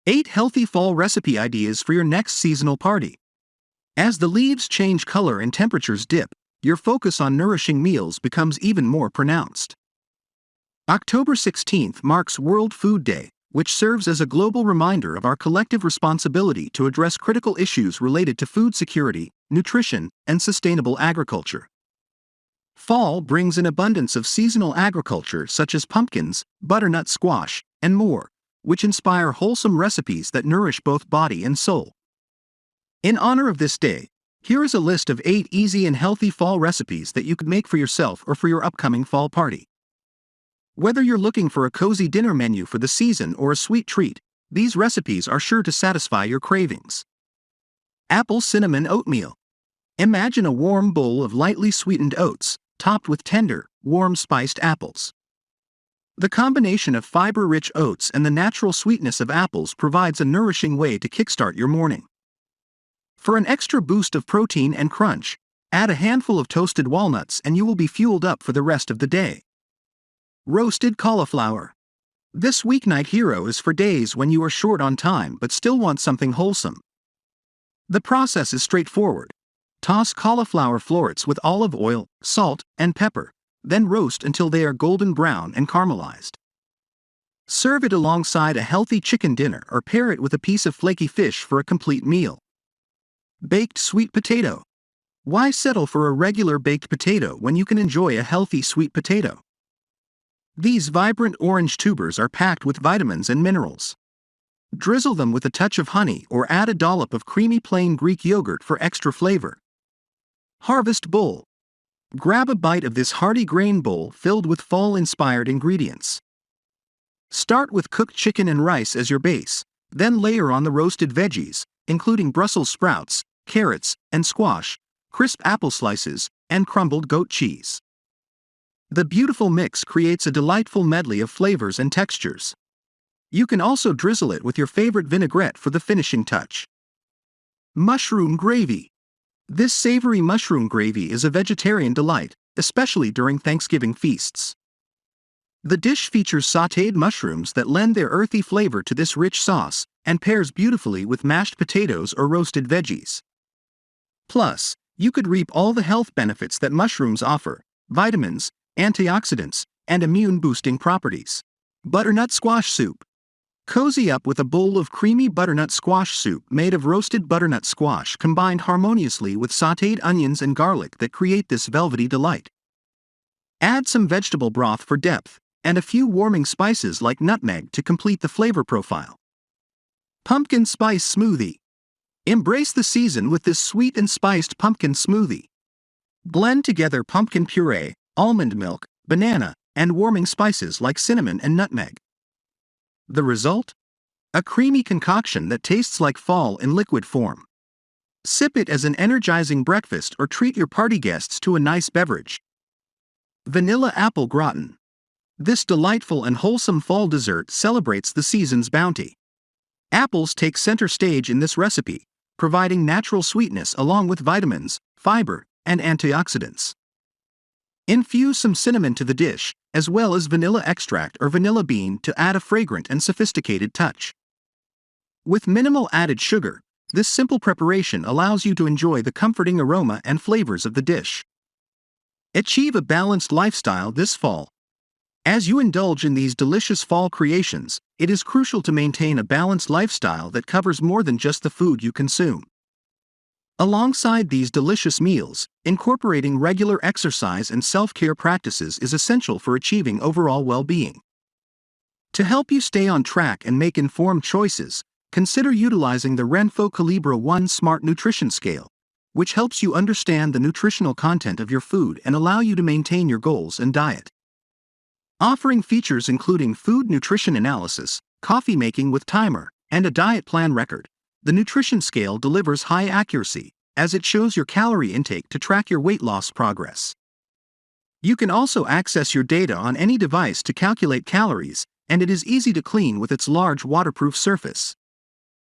8 healthy fall recipe ideas for your next seasonal party. As the leaves change color and temperatures dip, your focus on nourishing meals becomes even more pronounced. October 16th marks World Food Day, which serves as a global reminder of our collective responsibility to address critical issues related to food security, nutrition, and sustainable agriculture. Fall brings an abundance of seasonal agriculture such as pumpkins, butternut squash, and more, which inspire wholesome recipes that nourish both body and soul. In honor of this day, here is a list of 8 easy and healthy fall recipes that you could make for yourself or for your upcoming fall party. Whether you're looking for a cozy dinner menu for the season or a sweet treat, these recipes are sure to satisfy your cravings. Apple cinnamon oatmeal. Imagine a warm bowl of lightly sweetened oats, topped with tender, warm spiced apples. The combination of fiber-rich oats and the natural sweetness of apples provides a nourishing way to kickstart your morning. For an extra boost of protein and crunch, add a handful of toasted walnuts and you will be fueled up for the rest of the day. Roasted cauliflower. This weeknight hero is for days when you are short on time but still want something wholesome. The process is straightforward. Toss cauliflower florets with olive oil, salt, and pepper, then roast until they are golden brown and caramelized. Serve it alongside a healthy chicken dinner or pair it with a piece of flaky fish for a complete meal. Baked sweet potato. Why settle for a regular baked potato when you can enjoy a healthy sweet potato? These vibrant orange tubers are packed with vitamins and minerals. Drizzle them with a touch of honey or add a dollop of creamy plain Greek yogurt for extra flavor. Harvest bowl. Grab a bite of this hearty grain bowl filled with fall-inspired ingredients. Start with cooked chicken and rice as your base, then layer on the roasted veggies, including Brussels sprouts, carrots, and squash, crisp apple slices, and crumbled goat cheese. The beautiful mix creates a delightful medley of flavors and textures. You can also drizzle it with your favorite vinaigrette for the finishing touch. Mushroom gravy. This savory mushroom gravy is a vegetarian delight, especially during Thanksgiving feasts. The dish features sautéed mushrooms that lend their earthy flavor to this rich sauce and pairs beautifully with mashed potatoes or roasted veggies. Plus, you could reap all the health benefits that mushrooms offer: vitamins, antioxidants, and immune-boosting properties. Butternut squash soup. Cozy up with a bowl of creamy butternut squash soup made of roasted butternut squash combined harmoniously with sautéed onions and garlic that create this velvety delight. Add some vegetable broth for depth, and a few warming spices like nutmeg to complete the flavor profile. Pumpkin spice smoothie. Embrace the season with this sweet and spiced pumpkin smoothie. Blend together pumpkin puree, almond milk, banana, and warming spices like cinnamon and nutmeg. The result? A creamy concoction that tastes like fall in liquid form. Sip it as an energizing breakfast or treat your party guests to a nice beverage. Vanilla apple gratin. This delightful and wholesome fall dessert celebrates the season's bounty. Apples take center stage in this recipe, providing natural sweetness along with vitamins, fiber, and antioxidants. Infuse some cinnamon to the dish, as well as vanilla extract or vanilla bean to add a fragrant and sophisticated touch. With minimal added sugar, this simple preparation allows you to enjoy the comforting aroma and flavors of the dish. Achieve a balanced lifestyle this fall. As you indulge in these delicious fall creations, it is crucial to maintain a balanced lifestyle that covers more than just the food you consume. Alongside these delicious meals, incorporating regular exercise and self-care practices is essential for achieving overall well-being. To help you stay on track and make informed choices, consider utilizing the Renpho Calibra 1 Smart Nutrition Scale, which helps you understand the nutritional content of your food and allow you to maintain your goals and diet. Offering features including food nutrition analysis, coffee making with timer, and a diet plan record, the nutrition scale delivers high accuracy, as it shows your calorie intake to track your weight loss progress. You can also access your data on any device to calculate calories, and it is easy to clean with its large waterproof surface.